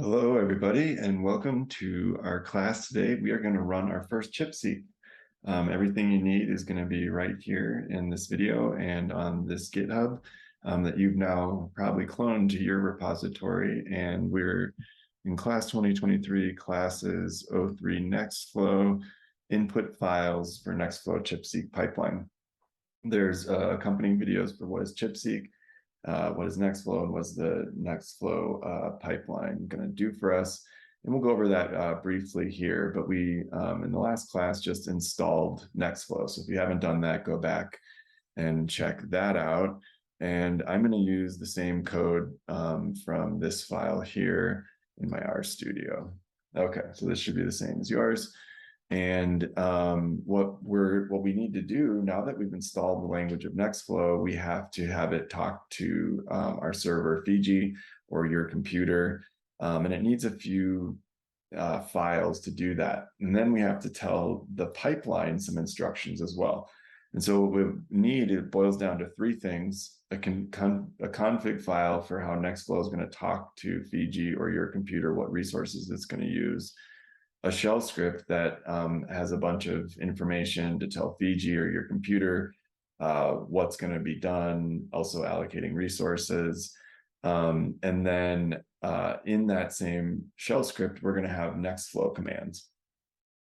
Hello, everybody, and welcome to our class today. We are going to run our first ChIPseq. Everything you need is going to be right here in this video and on this GitHub that you've now probably cloned to your repository. And we're in class 2023, classes O3 nextflow, input files for nextflow ChIPseq pipeline. There's accompanying videos for what is ChIPseq, what is nextflow, and what's the nextflow pipeline going to do for us. And we'll go over that briefly here, but we, in the last class, just installed nextflow. So if you haven't done that, go back and check that out. And I'm going to use the same code from this file here in my RStudio. Okay, so this should be the same as yours. And what we need to do now that we've installed the language of nextflow, we have to have it talk to our server Fiji or your computer, and it needs a few files to do that. And then we have to tell the pipeline some instructions as well. And so what we need, it boils down to three things: a config file for how nextflow is going to talk to Fiji or your computer, what resources it's going to use; a shell script that has a bunch of information to tell Fiji or your computer what's going to be done, also allocating resources. And then in that same shell script, we're going to have nextflow commands.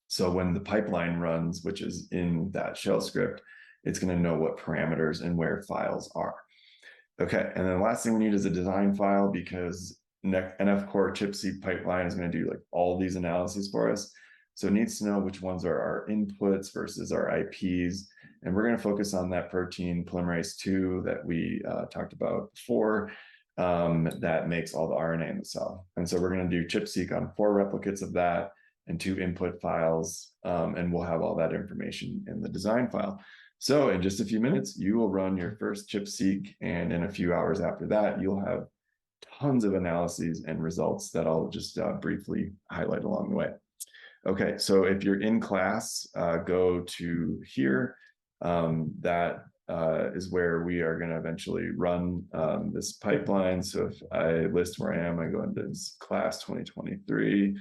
So when the pipeline runs, which is in that shell script, it's going to know what parameters and where files are. Okay, and then the last thing we need is a design file, because NF Core ChIPseq pipeline is going to do like all these analyses for us. So it needs to know which ones are our inputs versus our IPs. And we're going to focus on that protein polymerase 2 that we talked about before, that makes all the RNA in the cell. And so we're going to do ChIPseq on 4 replicates of that and 2 input files, and we'll have all that information in the design file. So in just a few minutes, you will run your first ChIPseq, and in a few hours after that, you'll have tons of analyses and results that I'll just briefly highlight along the way. Okay, so if you're in class, go to here. That is where we are going to eventually run this pipeline. So if I list where I am, I go into this class 2023,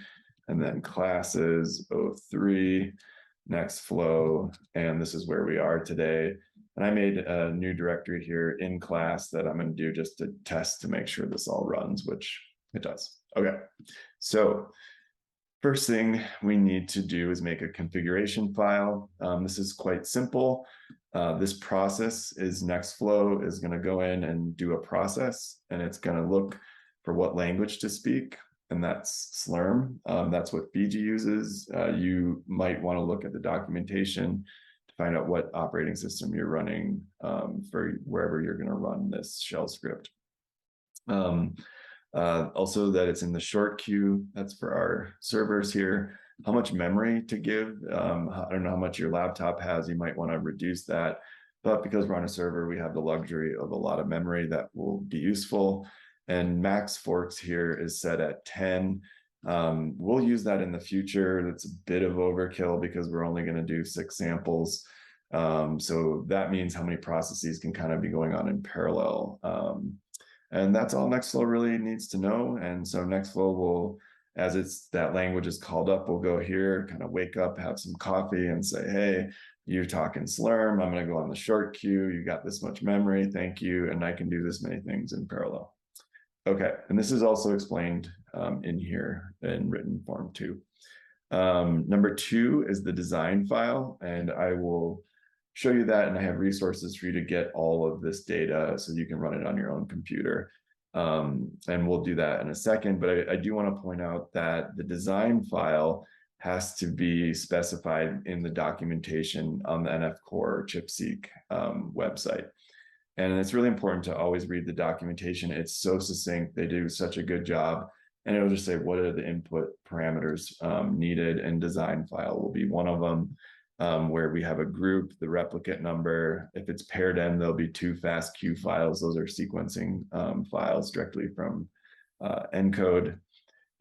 and then classes O3, nextflow, and this is where we are today. And I made a new directory here in class that I'm going to do just to test to make sure this all runs, which it does. Okay, so first thing we need to do is make a configuration file. This is quite simple. This process is nextflow is going to go in and do a process, and it's going to look for what language to speak, and that's Slurm. That's what Fiji uses. You might want to look at the documentation to find out what operating system you're running for wherever you're going to run this shell script. Also that it's in the short queue. That's for our servers here. How much memory to give? I don't know how much your laptop has. You might want to reduce that. But because we're on a server, we have the luxury of a lot of memory that will be useful. And max forks here is set at 10. We'll use that in the future. That's a bit of overkill because we're only going to do 6 samples. So that means how many processes can kind of be going on in parallel. And that's all nextflow really needs to know. And so nextflow will, as that language is called up, we'll go here, kind of wake up, have some coffee, and say, hey, you're talking Slurm. I'm going to go on the short queue. You got this much memory. Thank you. And I can do this many things in parallel. Okay, and this is also explained in here in written form too. Number 2 is the design file, and I will show you that, and I have resources for you to get all of this data so you can run it on your own computer. And we'll do that in a second, but I do want to point out that the design file has to be specified in the documentation on the NF Core ChIPseq website. And it's really important to always read the documentation. It's so succinct. They do such a good job. And it'll just say what are the input parameters needed, and design file will be one of them, where we have a group, the replicate number. If it's paired end, there'll be 2 FASTQ files. Those are sequencing files directly from ENCODE.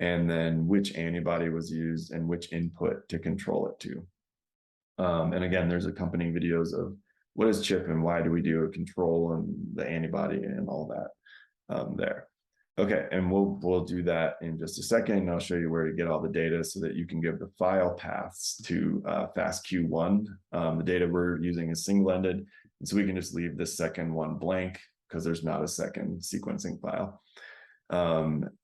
And then which antibody was used and which input to control it to. And again, there's accompanying videos of what is ChIP and why do we do a control and the antibody and all that there. Okay, and we'll do that in just a second. I'll show you where to get all the data so that you can give the file paths to FASTQ1. The data we're using is single-ended, and so we can just leave the second one blank because there's not a second sequencing file.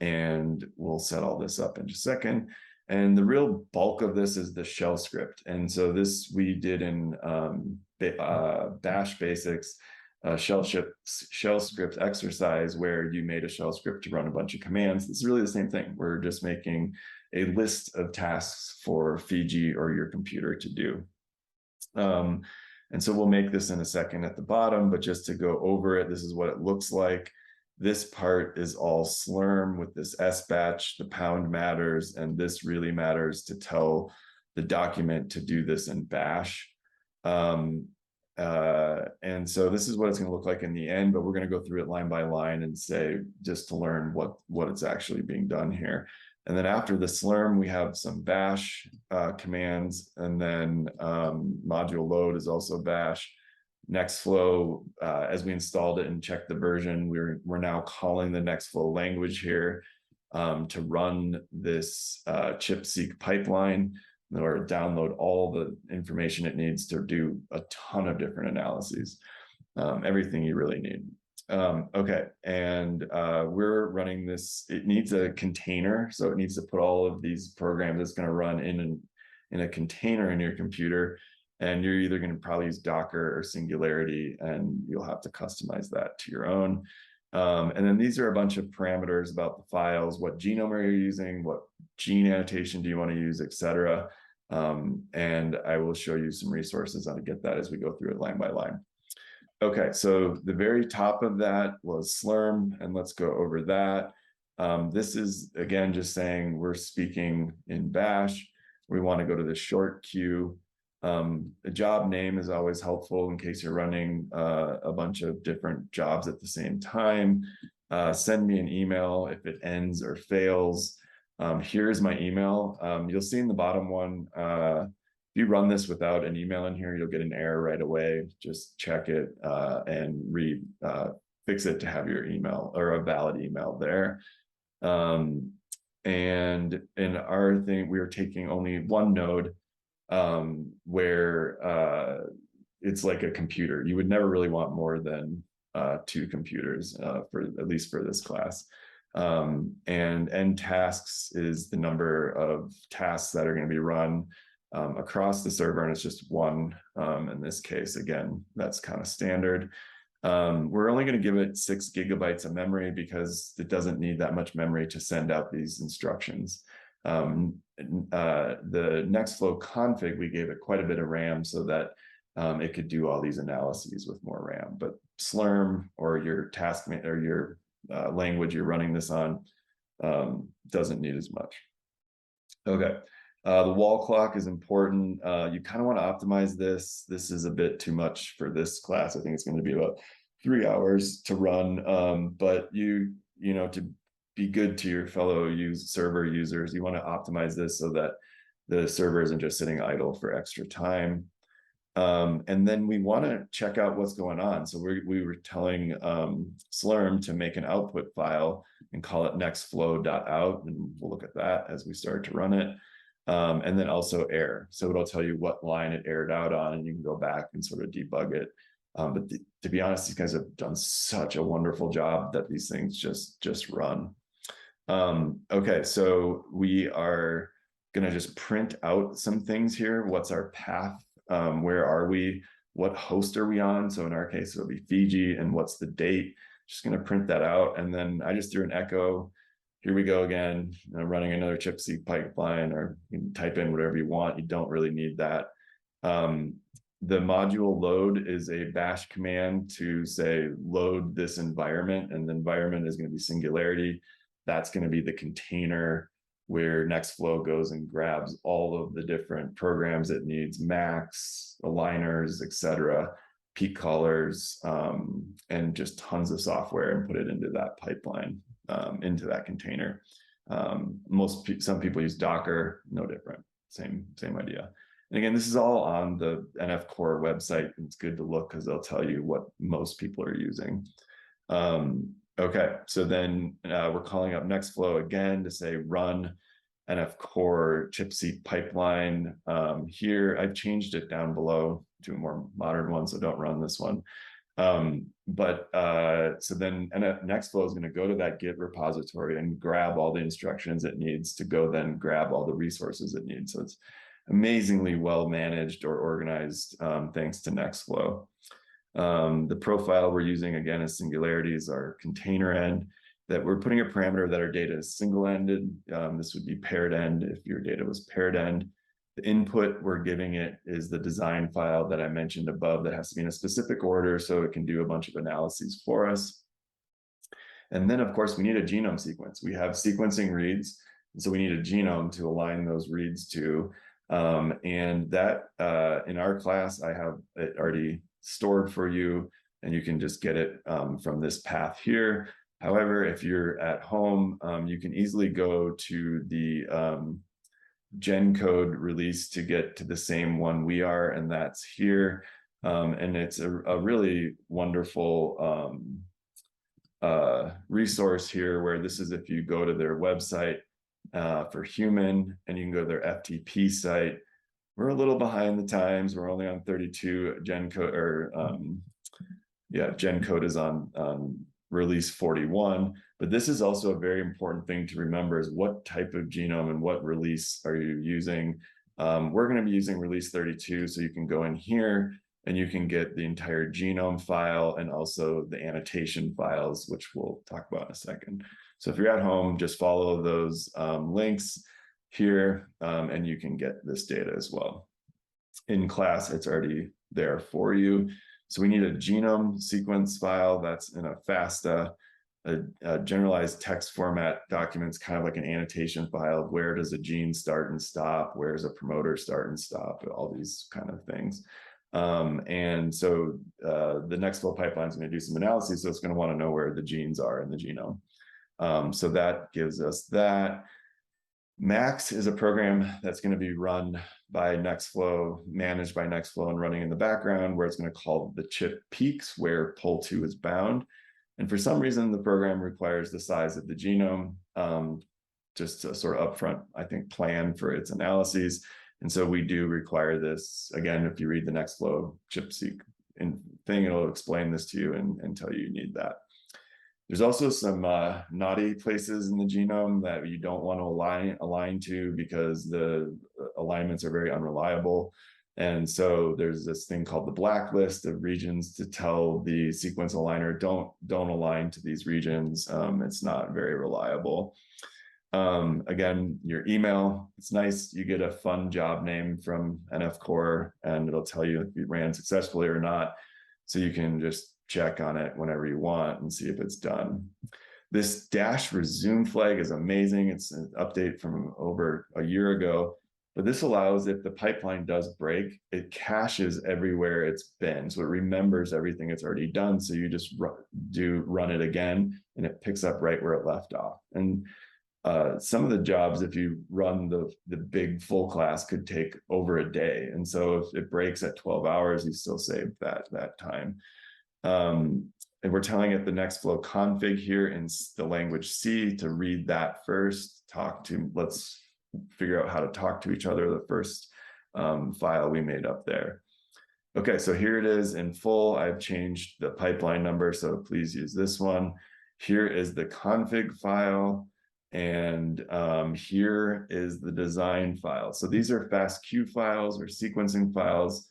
And we'll set all this up in just a second. And the real bulk of this is the shell script. And so this we did in Bash Basics, shell script exercise where you made a shell script to run a bunch of commands. It's really the same thing. We're just making a list of tasks for Fiji or your computer to do. And so we'll make this in a second at the bottom, but just to go over it, this is what it looks like. This part is all Slurm with this S batch, the pound matters, and this really matters to tell the document to do this in Bash. And so this is what it's going to look like in the end, but we're going to go through it line by line and say, just to learn what it's actually being done here. And then after the Slurm, we have some Bash commands, and then module load is also Bash. Nextflow, as we installed it and checked the version, we're now calling the Nextflow language here to run this ChIPseq pipeline, or download all the information it needs to do a ton of different analyses, everything you really need. Okay, and we're running this. It needs a container, so it needs to put all of these programs it's going to run in a container in your computer. And you're either going to probably use Docker or Singularity, and you'll have to customize that to your own. And then these are a bunch of parameters about the files, what genome are you using, what gene annotation do you want to use, etc. And I will show you some resources on how to get that as we go through it line by line. Okay, so the very top of that was Slurm, and let's go over that. This is, again, just saying we're speaking in Bash. We want to go to the short queue. A job name is always helpful in case you're running a bunch of different jobs at the same time. Send me an email if it ends or fails. Here's my email. You'll see in the bottom one, if you run this without an email in here, you'll get an error right away. Just check it and fix it to have your email or a valid email there. And in our thing, we are taking only one node, where it's like a computer. You would never really want more than 2 computers, at least for this class. And end tasks is the number of tasks that are going to be run across the server, and it's just 1 in this case. Again, that's kind of standard. We're only going to give it 6 gigabytes of memory because it doesn't need that much memory to send out these instructions. The Nextflow config, we gave it quite a bit of RAM so that it could do all these analyses with more RAM. But Slurm or your task or your language you're running this on doesn't need as much. Okay, the wall clock is important. You kind of want to optimize this. This is a bit too much for this class. I think it's going to be about 3 hours to run. But you know, to be good to your fellow server users, you want to optimize this so that the server isn't just sitting idle for extra time. And then we want to check out what's going on. So we were telling Slurm to make an output file and call it nextflow.out, and we'll look at that as we start to run it. And then also error. So it'll tell you what line it errored out on, and you can go back and sort of debug it. But to be honest, these guys have done such a wonderful job that these things just run. Okay, so we are going to just print out some things here. What's our path? Where are we? What host are we on? So in our case, it'll be Fiji, and what's the date? Just going to print that out. And then I just threw an echo. Here we go again, running another ChIPseq pipeline, or you can type in whatever you want. You don't really need that. The module load is a bash command to say, load this environment, and the environment is going to be Singularity. That's going to be the container where Nextflow goes and grabs all of the different programs it needs, Macs, aligners, etc., peak callers, and just tons of software, and put it into that pipeline, into that container. Some people use Docker, no different, same idea. And again, this is all on the NF Core website. It's good to look because they'll tell you what most people are using. Okay, so then we're calling up nextflow again to say run NF core ChIPseq pipeline. Here, I've changed it down below to a more modern one, so don't run this one. So then nextflow is going to go to that Git repository and grab all the instructions it needs to go then grab all the resources it needs. So it's amazingly well managed or organized thanks to nextflow. The profile we're using again is singularities, our container end, that we're putting a parameter that our data is single-ended. This would be paired end if your data was paired end. The input we're giving it is the design file that I mentioned above that has to be in a specific order so it can do a bunch of analyses for us. And then, of course, we need a genome sequence. We have sequencing reads, so we need a genome to align those reads to. And that in our class, I have it already stored for you, and you can just get it from this path here. However, if you're at home, you can easily go to the GenCode release to get to the same one we are, and that's here. And it's a really wonderful resource here, where this is if you go to their website for human, and you can go to their FTP site. We're a little behind the times. We're only on 32 GenCode, or GenCode is on release 41. But this is also a very important thing to remember, is what type of genome and what release are you using. We're going to be using release 32, so you can go in here and you can get the entire genome file and also the annotation files, which we'll talk about in a second. So if you're at home, just follow those links here, and you can get this data as well. In class, it's already there for you. So we need a genome sequence file that's in a FASTA, a generalized text format documents, kind of like an annotation file. Where does a gene start and stop? Where does a promoter start and stop? All these kind of things. And so the nextflow pipeline is going to do some analysis, so it's going to want to know where the genes are in the genome. So that gives us that. Max is a program that's going to be run by nextflow, managed by nextflow, and running in the background, where it's going to call the chip peaks where POL2 is bound. And for some reason, the program requires the size of the genome, just to sort of upfront, I think, plan for its analyses. And so we do require this. Again, if you read the nextflow ChIPseq thing, it'll explain this to you and tell you need that. There's also some naughty places in the genome that you don't want to align to, because the alignments are very unreliable. And so there's this thing called the blacklist of regions to tell the sequence aligner, don't align to these regions. It's not very reliable. Again, your email, it's nice. You get a fun job name from NF Core, and it'll tell you if you ran successfully or not. So you can just check on it whenever you want and see if it's done. This -resume flag is amazing. It's an update from over a year ago, but this allows, if the pipeline does break, it caches everywhere it's been. So it remembers everything it's already done. So you just run it again, and it picks up right where it left off. And some of the jobs, if you run the big full class, could take over a day. And so if it breaks at 12 hours, you still save that time. And we're telling it the nextflow config here in the language C to read that first, let's figure out how to talk to each other, the first file we made up there. Okay, so here it is in full. I've changed the pipeline number, so please use this one. Here is the config file, and here is the design file. So these are FASTQ files or sequencing files.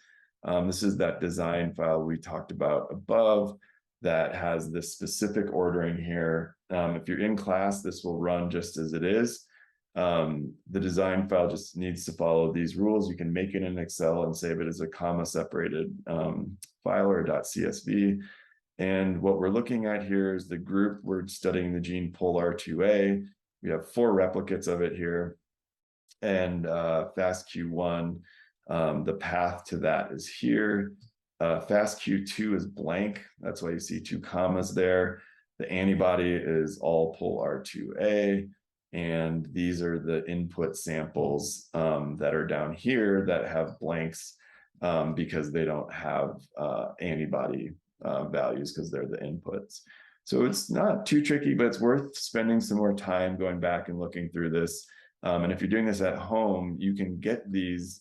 This is that design file we talked about above that has this specific ordering here. If you're in class, this will run just as it is. The design file just needs to follow these rules. You can make it in Excel and save it as a comma-separated file or .csv. And what we're looking at here is the group. We're studying the gene POLR2A. We have 4 replicates of it here. And FASTQ1, the path to that is here. FASTQ2 is blank. That's why you see 2 commas there. The antibody is all POLR2A. And these are the input samples that are down here that have blanks because they don't have antibody values, because they're the inputs. So it's not too tricky, but it's worth spending some more time going back and looking through this. And if you're doing this at home, you can get these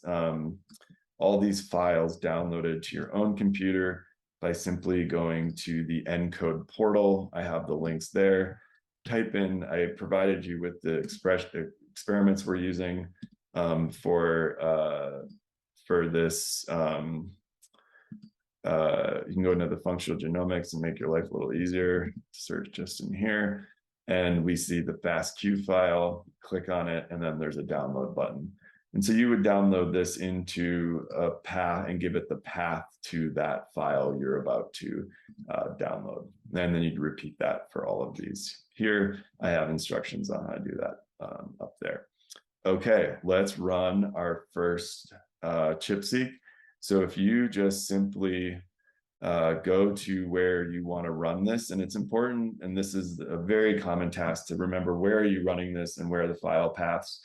all these files downloaded to your own computer by simply going to the ENCODE portal. I have the links there. Type in, I provided you with the experiments we're using for this. You can go into the functional genomics and make your life a little easier. Search just in here, and we see the FASTQ file. Click on it, and then there's a download button. And so you would download this into a path and give it the path to that file you're about to download. And then you repeat that for all of these. Here, I have instructions on how to do that up there. Okay, let's run our first ChIPseq. So if you just simply go to where you want to run this, and it's important, and this is a very common task to remember, where are you running this and where are the file paths.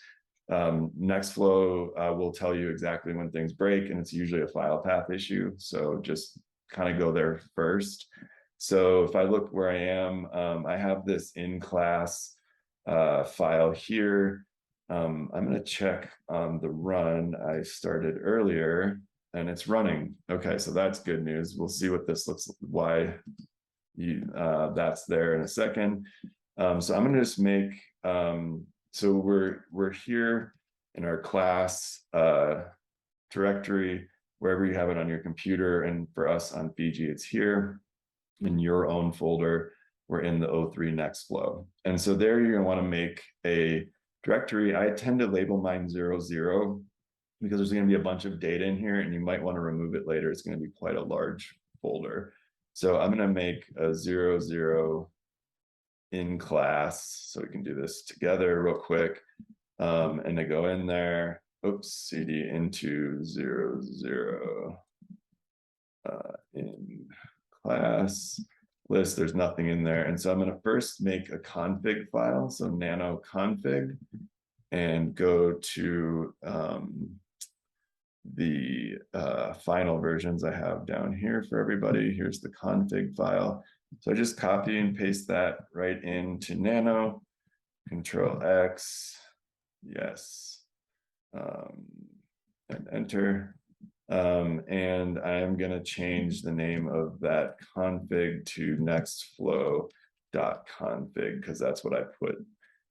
Nextflow will tell you exactly when things break, and it's usually a file path issue. So just kind of go there first. So if I look where I am, I have this in class file here. I'm going to check on the run I started earlier, and it's running. Okay, so that's good news. We'll see what this looks like, why that's there in a second. So I'm going to just make so we're here in our class directory, wherever you have it on your computer, and for us on Fiji, it's here in your own folder. We're in the O3 nextflow, and so there you're going to want to make a directory. I tend to label mine 00 because there's going to be a bunch of data in here, and you might want to remove it later. It's going to be quite a large folder. So I'm going to make a 00 in class, so we can do this together real quick. And to go in there, oops, cd into 00 in class list. There's nothing in there, and so I'm going to first make a config file, so nano config, and go to the final versions I have down here for everybody. Here's the config file. So I just copy and paste that right into nano, Control X, yes, and enter. And I'm going to change the name of that config to nextflow.config, because that's what I put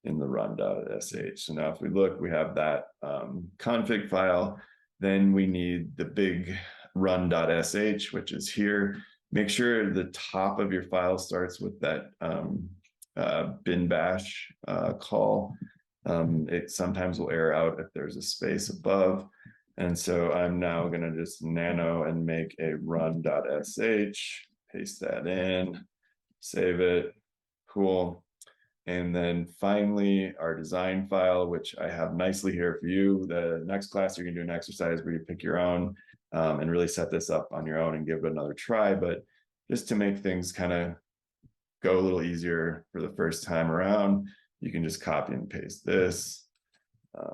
in the run.sh. So now if we look, we have that config file. Then we need the big run.sh, which is here. Make sure the top of your file starts with that bin bash call. It sometimes will error out if there's a space above. And so I'm now going to just nano and make a run.sh, paste that in, save it, cool. And then finally, our design file, which I have nicely here for you. The next class, you're going to do an exercise where you pick your own and really set this up on your own and give it another try. But just to make things kind of go a little easier for the first time around, you can just copy and paste this.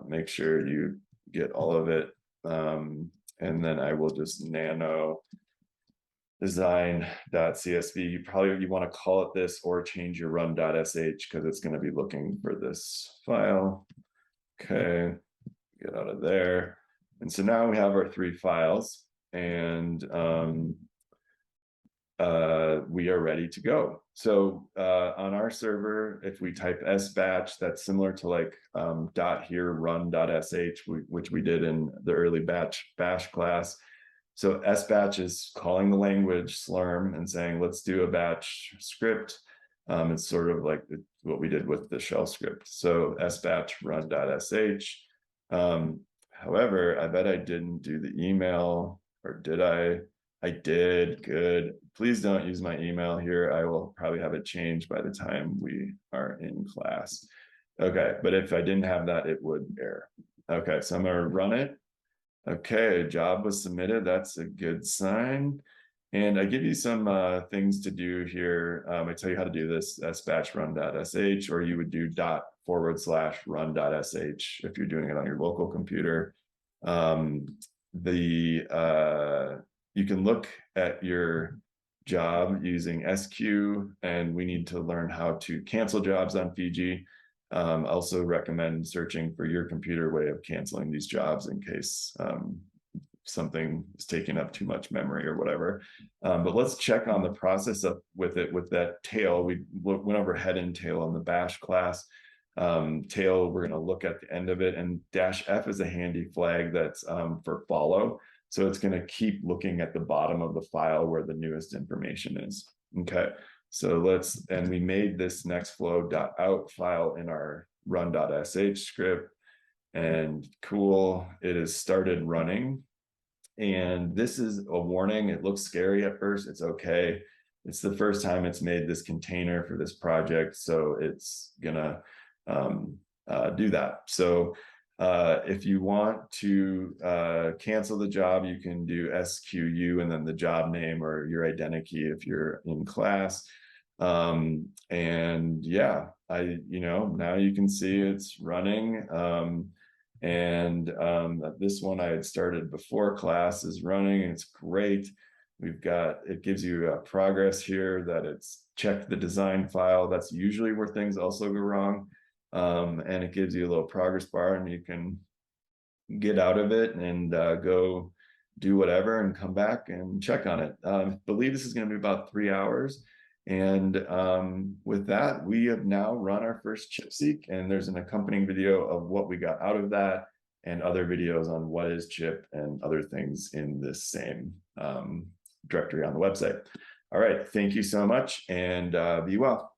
Make sure you get all of it. And then I will just nano design.csv. You want to call it this or change your run.sh, because it's going to be looking for this file. Okay, get out of there. And so now we have our three files, and we are ready to go. So on our server, if we type sbatch, that's similar to like dot here run.sh, which we did in the early bash class. So sbatch is calling the language slurm and saying, let's do a batch script. It's sort of like what we did with the shell script. So sbatch run.sh. However, I bet I didn't do the email, or did I? I did, good. Please don't use my email here. I will probably have it changed by the time we are in class. Okay, but if I didn't have that, it would error. Okay, so I'm gonna run it. Okay, a job was submitted. That's a good sign. And I give you some things to do here. I tell you how to do this, sbatch run.sh, or you would do /run.sh if you're doing it on your local computer. You can look at your job using SQ, and we need to learn how to cancel jobs on Fiji. Also recommend searching for your computer way of canceling these jobs in case something is taking up too much memory or whatever. But let's check on the process with that tail. We went over head and tail in the bash class. Tail, we're going to look at the end of it, and -F is a handy flag that's for follow. So it's going to keep looking at the bottom of the file where the newest information is. Okay, so and we made this nextflow.out file in our run.sh script, and cool, it has started running. And this is a warning. It looks scary at first. It's okay. It's the first time it's made this container for this project, so it's gonna do that. So if you want to cancel the job, you can do SQU and then the job name or your identity if you're in class. And yeah, now you can see it's running. This one I had started before class is running, and it's great. It gives you a progress here that it's checked the design file. That's usually where things also go wrong. And it gives you a little progress bar, and you can get out of it and go do whatever and come back and check on it. I believe this is going to be about 3 hours. And with that, we have now run our first ChIPseq, and there's an accompanying video of what we got out of that and other videos on what is chip and other things in this same directory on the website. All right, thank you so much, and be well.